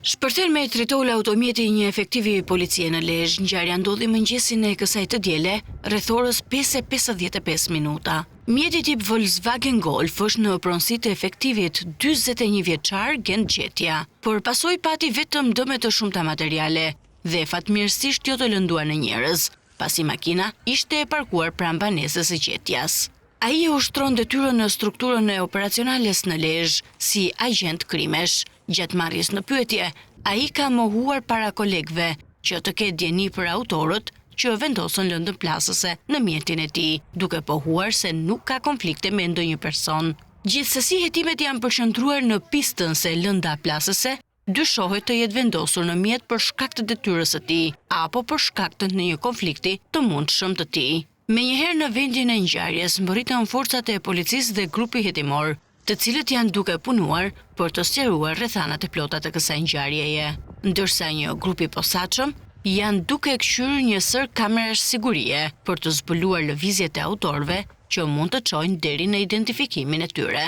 Shpërthen me tritol automjeti një efektivi policie në Lezhë. Ngjarja ndodhi mëngjesin e kësaj të diele, rreth orës 5:55 minuta. Mjeti tip Volkswagen Golf është në pronësitë e efektivit 41 vjeçar Gent Gjetja, por pasoi pati vetëm dëme të shumta materiale dhe fatmirësisht jo të lënduar në njerëz, pasi makina ishte e parkuar pranë banesës së Gjetjas. Ai e ushtron detyrën në strukturën e operacionales në Lezhë si agent krimesh. Gjatë marrjes në pyetje, ai ka mohuar para kolegëve që të ketë dieni për autorët që vendosën lëndën plasëse në mjetin e tij, duke pohuar se nuk ka konflikte me ndonjë person. Gjithsesi, hetimet janë përqendruar në pistën se lënda plasëse dyshohet të jetë vendosur në mjet për shkak të detyrës së tij apo për shkak të një konflikti të mundshëm të tij. Menjëherë në vendin e ngjarjes mbërritën forcat e policisë dhe grupi hetimor, të cilët janë duke punuar për të sqaruar rrethanat e plota të kësaj ngjarjeje, ndërsa një grup i posaçëm janë duke kthyer një sër kamerash sigurie për të zbuluar lëvizjet e autorëve që mund të çojnë deri në identifikimin e tyre.